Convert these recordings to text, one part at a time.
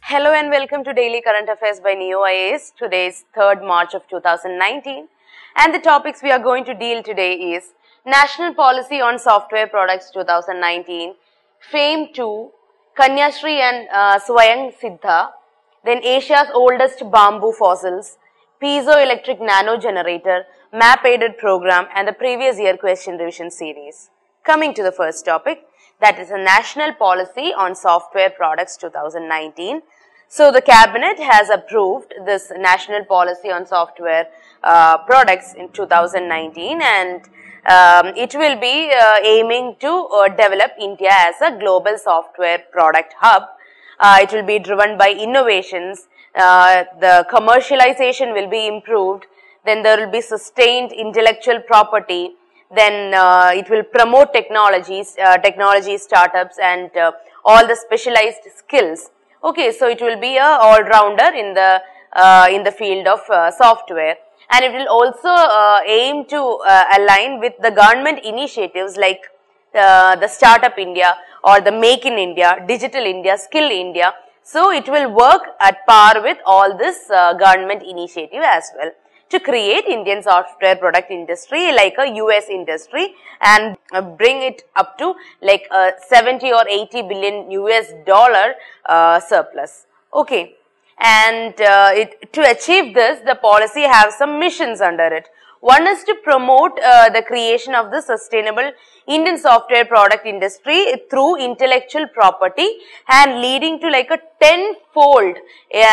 Hello and welcome to Daily Current Affairs by Ekam IAS. Today is 3rd March of 2019 and the topics we are going to deal today is National Policy on Software Products 2019, FAME 2, Kanyashree and Swayam Siddha, then Asia's oldest bamboo fossils, Piezoelectric nanogenerator, map-aided program and the previous year question revision series. Coming to the first topic, that is a National Policy on Software Products 2019. So, the Cabinet has approved this National Policy on Software Products in 2019 and it will be aiming to develop India as a global software product hub. It will be driven by innovations, the commercialization will be improved, then there will be sustained intellectual property, then it will promote technology startups and all the specialized skills. Okay, so it will be a all-rounder in the field of software, and it will also aim to align with the government initiatives like the Startup India or the Make in India, Digital India, Skill India. So it will work at par with all this government initiative as well to create Indian software product industry like a US industry and bring it up to like a 70 or 80 billion US dollar surplus. Okay, and to achieve this, the policy has some missions under it. One is to promote the creation of the sustainable Indian software product industry through intellectual property and leading to like a 10-fold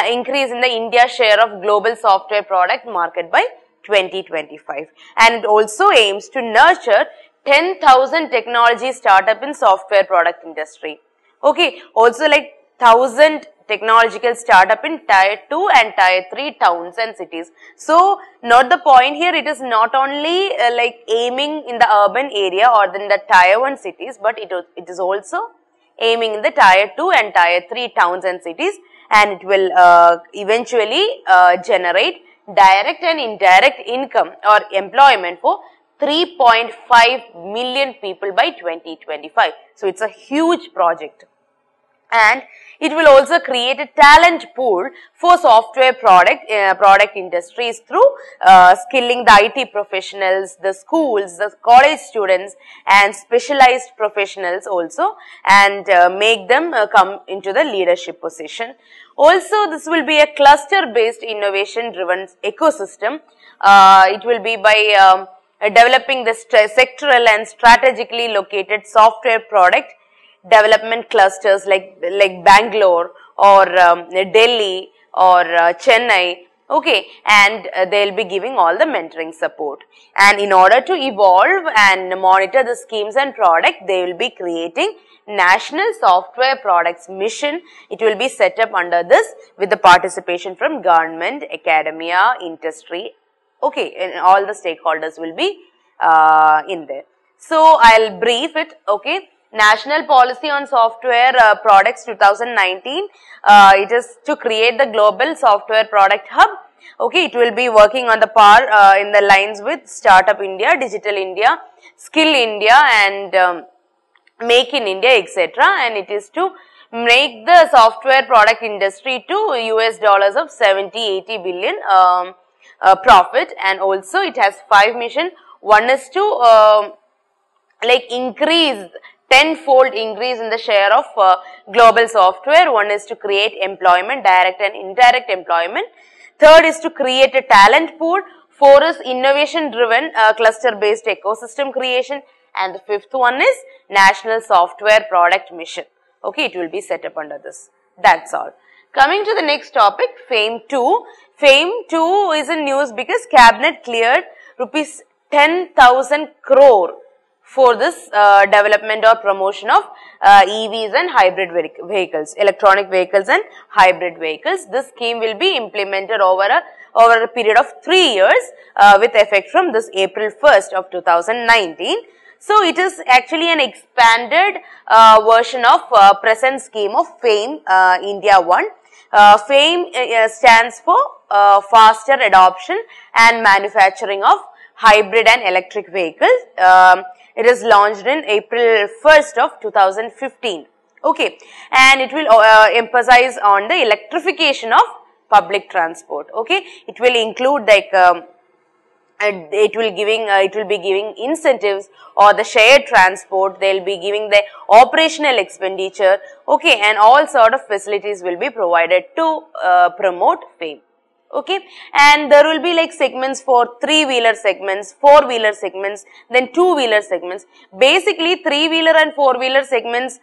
increase in the India share of global software product market by 2025. And it also aims to nurture 10,000 technology startup in software product industry. Okay, also like 1,000 technological startup in tier 2 and tier 3 towns and cities. So, not the point here, it is not only like aiming in the urban area or in the tier 1 cities, but it is also aiming in the tier 2 and tier 3 towns and cities, and it will eventually generate direct and indirect income or employment for 3.5 million people by 2025. So, it is a huge project. And it will also create a talent pool for software product industries through skilling the IT professionals, the schools, the college students and specialized professionals also, and make them come into the leadership position. Also, this will be a cluster based innovation driven ecosystem. It will be by developing the sectoral and strategically located software product development clusters like Bangalore or Delhi or Chennai, okay, and they'll be giving all the mentoring support. And in order to evolve and monitor the schemes and product, they will be creating National Software Products Mission. It will be set up under this with the participation from government, academia, industry, okay, and all the stakeholders will be in there. So, I'll brief it, okay. National Policy on Software Products 2019, it is to create the global software product hub. Okay, it will be working on the par in the lines with Startup India, Digital India, Skill India and Make in India, etc. And it is to make the software product industry to US dollars of 70-80 billion profit, and also it has 5 missions. One is to like increase 10-fold increase in the share of global software. One is to create employment, direct and indirect employment. Third is to create a talent pool. 4 is innovation driven cluster based ecosystem creation. And the 5th one is National Software Product Mission. Okay, it will be set up under this. That's all. Coming to the next topic, FAME 2. FAME 2 is in news because Cabinet cleared rupees 10,000 crore for this development or promotion of EVs and hybrid vehicles, electronic vehicles and hybrid vehicles. This scheme will be implemented over a period of 3 years with effect from this April 1st of 2019. So, it is actually an expanded version of present scheme of FAME India 1. FAME stands for faster adoption and manufacturing of hybrid and electric vehicles. It is launched in April 1st of 2015. Okay, and it will emphasize on the electrification of public transport. Okay, it will include like it will be giving incentives or the shared transport. They will be giving the operational expenditure. Okay, and all sort of facilities will be provided to promote FAME. Okay, and there will be like segments for 3-wheeler segments, 4-wheeler segments, then 2-wheeler segments. Basically 3-wheeler and 4-wheeler segments,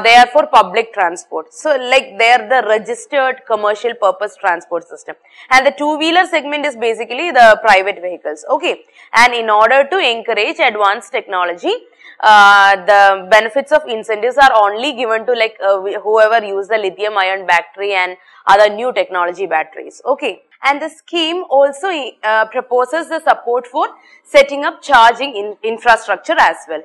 they are for public transport. So like they are the registered commercial purpose transport system, and the 2-wheeler segment is basically the private vehicles. Okay, and in order to encourage advanced technology, the benefits of incentives are only given to like whoever use the lithium ion battery and other new technology batteries. Okay, and the scheme also proposes the support for setting up charging infrastructure as well.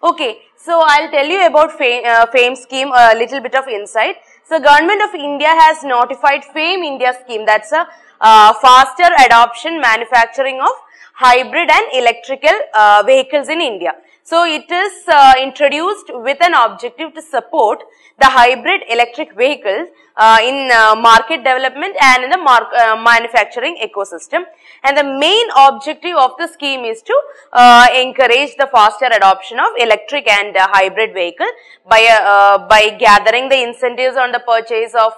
Okay, so I'll tell you about FAME scheme, a little bit of insight. So Government of India has notified FAME India scheme, that's a faster adoption manufacturing of hybrid and electrical vehicles in India. So it is introduced with an objective to support the hybrid electric vehicles in market development and in the manufacturing ecosystem. And the main objective of the scheme is to encourage the faster adoption of electric and hybrid vehicle by gathering the incentives on the purchase of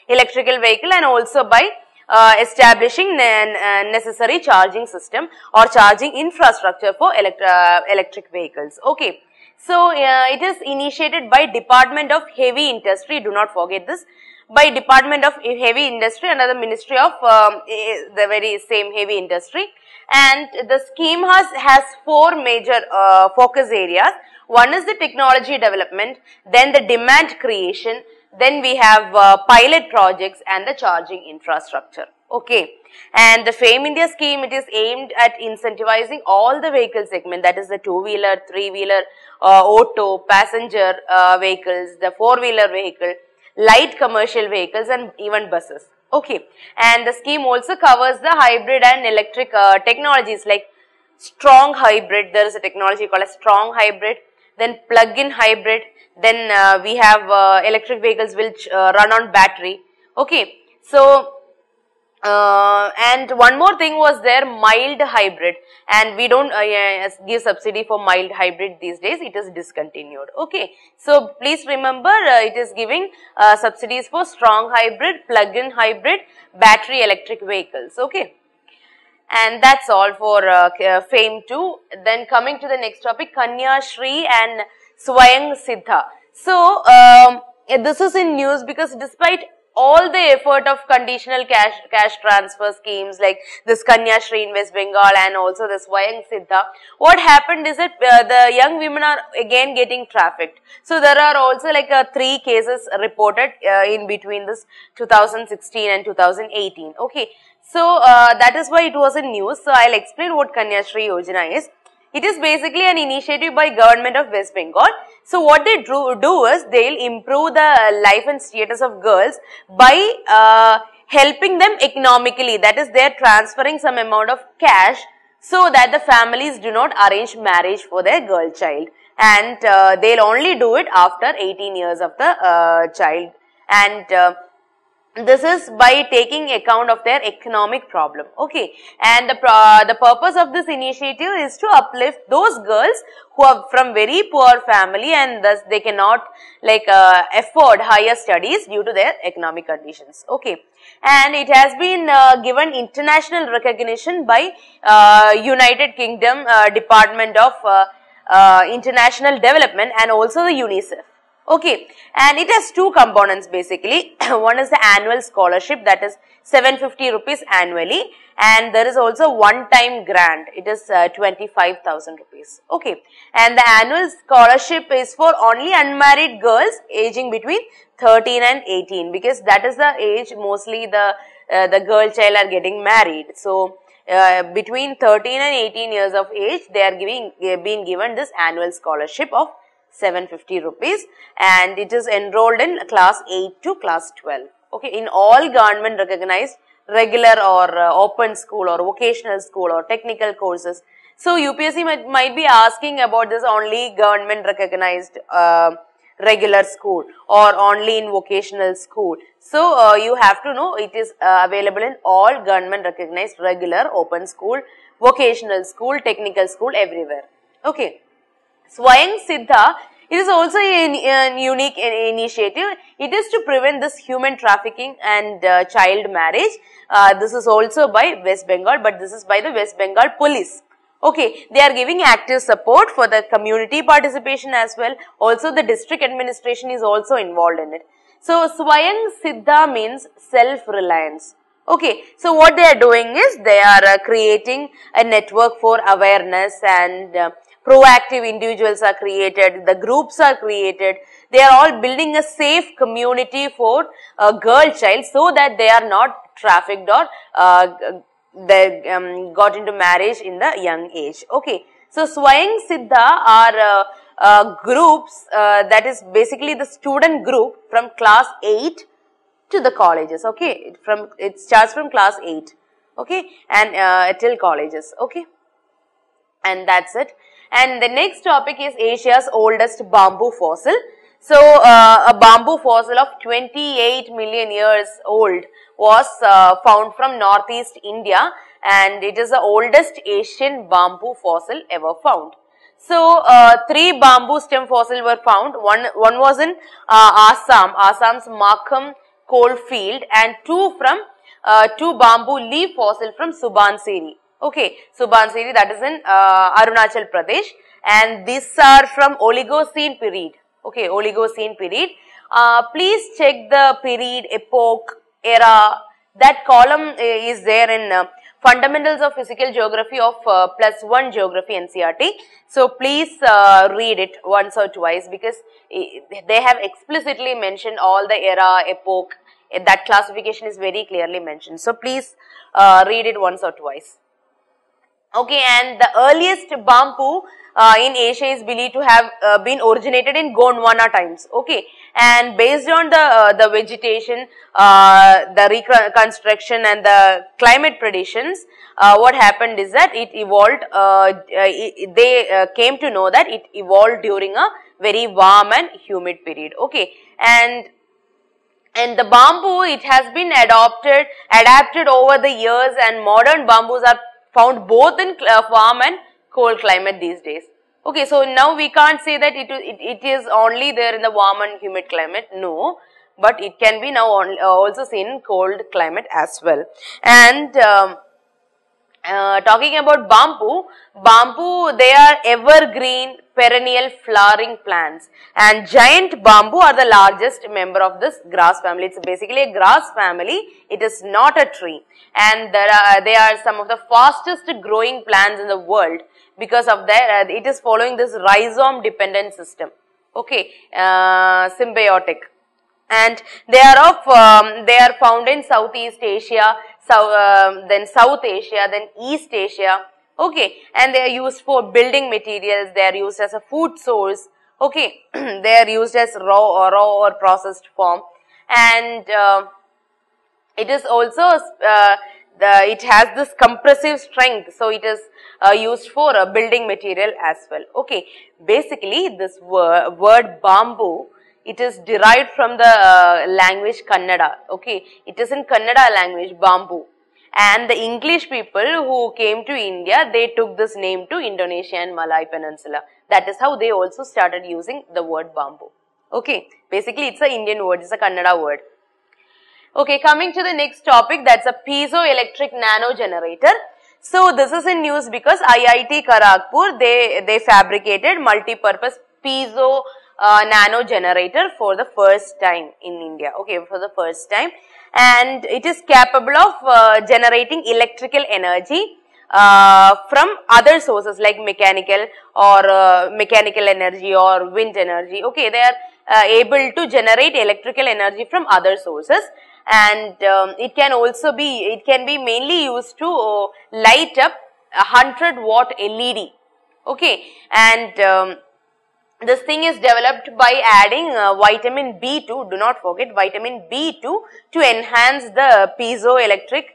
electrical vehicle, and also by establishing necessary charging system or charging infrastructure for electric vehicles. Okay, so it is initiated by Department of Heavy Industry. Do not forget this, by Department of Heavy Industry under the Ministry of the very same heavy industry. And the scheme has 4 major focus areas. One is the technology development, then the demand creation, then we have pilot projects and the charging infrastructure. Okay, and the FAME India scheme, it is aimed at incentivizing all the vehicle segment, that is the 2-wheeler, 3-wheeler, auto, passenger vehicles, the 4-wheeler vehicle, light commercial vehicles, and even buses. Okay, and the scheme also covers the hybrid and electric technologies like strong hybrid. There is a technology called a strong hybrid, then plug-in hybrid, then we have electric vehicles which run on battery. Okay, so and one more thing was there, mild hybrid, and we don't give subsidy for mild hybrid these days, it is discontinued. Okay, so please remember it is giving subsidies for strong hybrid, plug-in hybrid, battery electric vehicles. Okay, and that's all for FAME 2. Then coming to the next topic, Kanya Shri and Swayam Siddha. So this is in news because despite all the effort of conditional cash transfer schemes like this Kanya Shri in West Bengal and also this Swayam Siddha, what happened is that the young women are again getting trafficked. So there are also like 3 cases reported in between this 2016 and 2018. Okay, so that is why it was in news. So I'll explain what Kanya Shri Yojana is. It is basically an initiative by Government of West Bengal. So what they do is they will improve the life and status of girls by helping them economically. That is, they are transferring some amount of cash so that the families do not arrange marriage for their girl child, and they will only do it after 18 years of the child, and this is by taking account of their economic problem. Okay, and the purpose of this initiative is to uplift those girls who are from very poor family and thus they cannot like afford higher studies due to their economic conditions. Okay, and it has been given international recognition by United Kingdom Department of International Development and also the UNICEF. Okay, and it has 2 components basically. One is the annual scholarship, that is 750 rupees annually, and there is also one-time grant, it is 25,000 rupees. Okay, and the annual scholarship is for only unmarried girls aging between 13 and 18, because that is the age mostly the girl child are getting married. So between 13 and 18 years of age, they are being given this annual scholarship of 750 rupees, and it is enrolled in class 8 to class 12. Okay, in all government recognized regular or open school or vocational school or technical courses. So UPSC might be asking about this only government recognized regular school or only in vocational school. So you have to know it is available in all government recognized regular open school, vocational school, technical school, everywhere. Okay. Swayam Siddha, it is also a unique initiative. It is to prevent this human trafficking and child marriage. This is also by West Bengal, but this is by the West Bengal police. Okay, they are giving active support for the community participation as well. Also, the district administration is also involved in it. So, Swayam Siddha means self-reliance. Okay, so what they are doing is they are creating a network for awareness, and proactive individuals are created, the groups are created. They are all building a safe community for a girl child so that they are not trafficked or they got into marriage in the young age. Okay, so Swayam Siddha are groups that is basically the student group from class 8 to the colleges. Okay, it starts from class 8. Okay, and till colleges. Okay, and that's it. And the next topic is Asia's oldest bamboo fossil. So, a bamboo fossil of 28 million years old was found from northeast India, and it is the oldest Asian bamboo fossil ever found. So, 3 bamboo stem fossils were found. One was in Assam's Markham coal field, and 2 bamboo leaf fossil from Subansiri. Okay, Subansiri, that is in Arunachal Pradesh, and these are from Oligocene period. Okay, Oligocene period. Please check the period, epoch, era. That column is there in Fundamentals of Physical Geography of +1 Geography NCERT. So, please read it once or twice, because they have explicitly mentioned all the era, epoch. That classification is very clearly mentioned. So, please read it once or twice. Okay, and the earliest bamboo in Asia is believed to have been originated in Gondwana times. Okay, and based on the vegetation, the reconstruction and the climate predictions, what happened is that it evolved. They came to know that it evolved during a very warm and humid period. Okay, and the bamboo, it has been adapted over the years, and modern bamboos are found both in warm and cold climate these days. Okay, so now we can't say that it is only there in the warm and humid climate. No, but it can be now also seen in cold climate as well. And talking about bamboo, they are evergreen, perennial flowering plants, and giant bamboo are the largest member of this grass family. It's basically a grass family. It is not a tree, and they are some of the fastest growing plants in the world because of that. It is following this rhizome dependent system. Okay, symbiotic, and they are found in Southeast Asia, then South Asia, then East Asia. Okay, and they are used for building materials. They are used as a food source. Okay, they are used as raw or processed form, and it is also it has this compressive strength, so it is used for building material as well. Okay, basically this word bamboo, it is derived from the language Kannada. Okay, it is in Kannada language, bamboo. And the English people who came to India, they took this name to Indonesia and Malay Peninsula. That is how they also started using the word bamboo. Okay, basically it's an Indian word, it's a Kannada word. Okay, coming to the next topic, that's a piezoelectric nanogenerator. So this is in news because IIT Kharagpur, they fabricated multi-purpose piezo nanogenerator for the first time in India. Okay, for the first time. And it is capable of generating electrical energy from other sources like mechanical energy or wind energy. Okay, they are able to generate electrical energy from other sources, and it can be mainly used to light up a 100-watt LED. Okay, and this thing is developed by adding vitamin B2, do not forget vitamin B2, to enhance the piezoelectric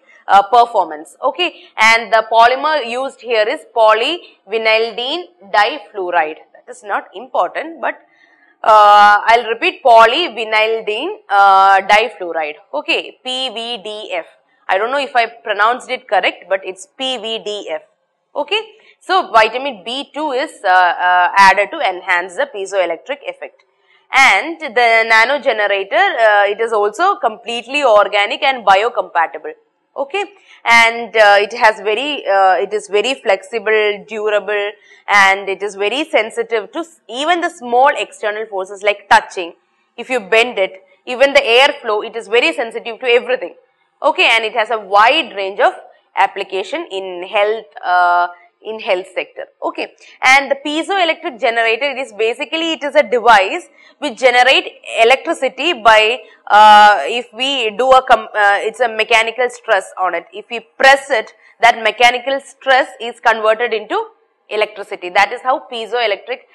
performance. Okay, and the polymer used here is polyvinylidene difluoride. That is not important, but I'll repeat, polyvinylidene difluoride. Okay, PVDF. I don't know if I pronounced it correct, but it's PVDF. Okay, so vitamin B2 is added to enhance the piezoelectric effect. And the nanogenerator, it is also completely organic and biocompatible. Okay, and it is very flexible, durable, and it is very sensitive to even the small external forces like touching. If you bend it, even the airflow, it is very sensitive to everything. Okay, and it has a wide range of application in health sector. Okay, and the piezoelectric generator, it is a device which generate electricity by if we do it's a mechanical stress on it. If we press it, that mechanical stress is converted into electricity. That is how piezoelectric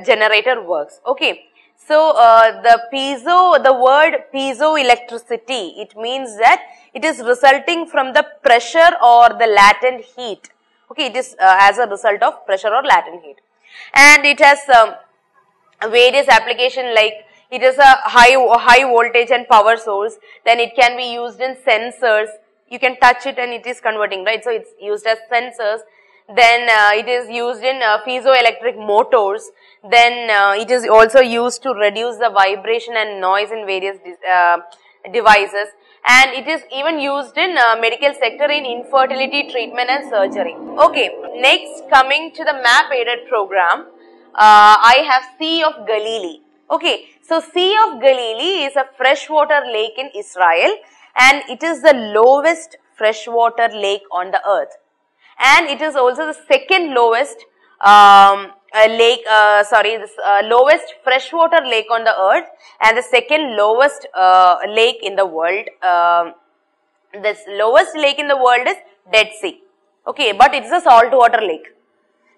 generator works. Okay, so the word piezoelectricity, it means that it is resulting from the pressure or the latent heat. Okay, it is as a result of pressure or latent heat, and it has various application, like it is a high voltage and power source. Then it can be used in sensors. You can touch it and it is converting, right? So it's used as sensors. Then it is used in piezoelectric motors. Then it is also used to reduce the vibration and noise in various devices. And it is even used in medical sector in infertility treatment and surgery. Okay, next, coming to the map aided program, I have Sea of Galilee. Okay, so Sea of Galilee is a freshwater lake in Israel, and it is the lowest freshwater lake on the earth. And it is also the second lowest lowest freshwater lake on the earth, and the second lowest lake in the world. This lowest lake in the world is Dead Sea. Okay, but it is a saltwater lake.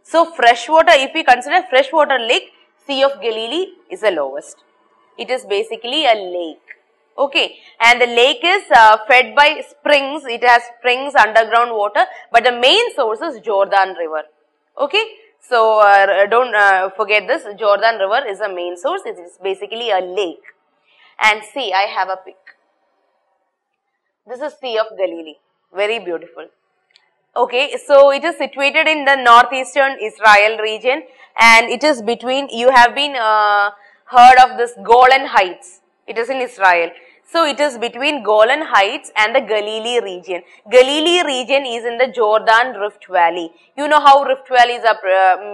So freshwater, if we consider freshwater lake, Sea of Galilee is the lowest. It is basically a lake. Okay, and the lake is fed by springs. It has springs, underground water, but the main source is Jordan River. Okay, so don't forget this. Jordan River is the main source. It is basically a lake. And see, I have a pic. This is Sea of Galilee. Very beautiful. Okay, so it is situated in the northeastern Israel region, and it is between, you have been heard of this Golan Heights. It is in Israel. So it is between Golan Heights and the Galilee region. Galilee region is in the Jordan Rift Valley. You know how Rift Valleys are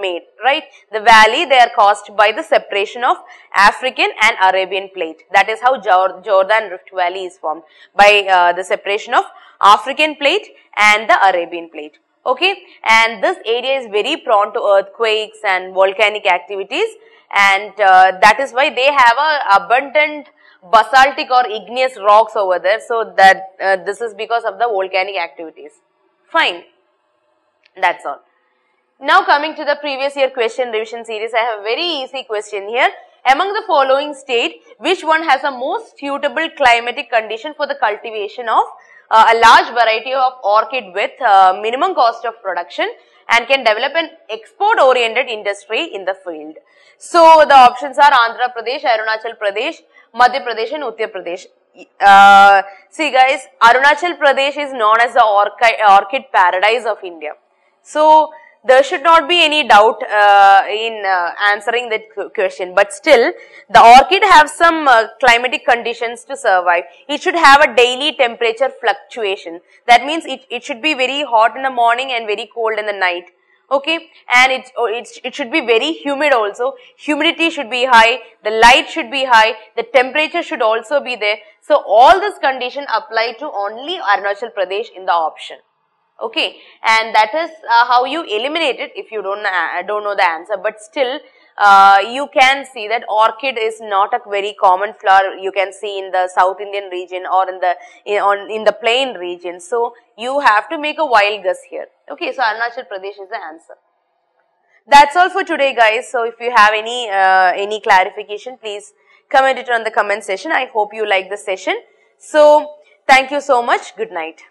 made, right? The valley, they are caused by the separation of African and Arabian plate. That is how Jordan Rift Valley is formed, by the separation of African plate and the Arabian plate. Okay, and this area is very prone to earthquakes and volcanic activities, and that is why they have a abundant basaltic or igneous rocks over there. So that this is because of the volcanic activities. Fine, that's all. Now coming to the previous year question revision series, I have a very easy question here. Among the following state, which one has a most suitable climatic condition for the cultivation of a large variety of orchid with minimum cost of production and can develop an export oriented industry in the field? So the options are Andhra Pradesh, Arunachal Pradesh, Madhya Pradesh and Uttar Pradesh. See guys, Arunachal Pradesh is known as the orchid paradise of India. So there should not be any doubt in answering that question, but still the orchid have some climatic conditions to survive. It should have a daily temperature fluctuation. That means it should be very hot in the morning and very cold in the night. Okay, and it should be very humid also. Humidity should be high, the light should be high, the temperature should also be there. So all this condition apply to only Arunachal Pradesh in the option. Okay, and that is how you eliminate it if you don't know the answer. But still, you can see that orchid is not a very common flower you can see in the South Indian region or in the plain region. So you have to make a wild guess here. Okay, so Arunachal Pradesh is the answer. That's all for today, guys. So if you have any clarification, please comment it on the comment section. I hope you like the session. So thank you so much. Good night.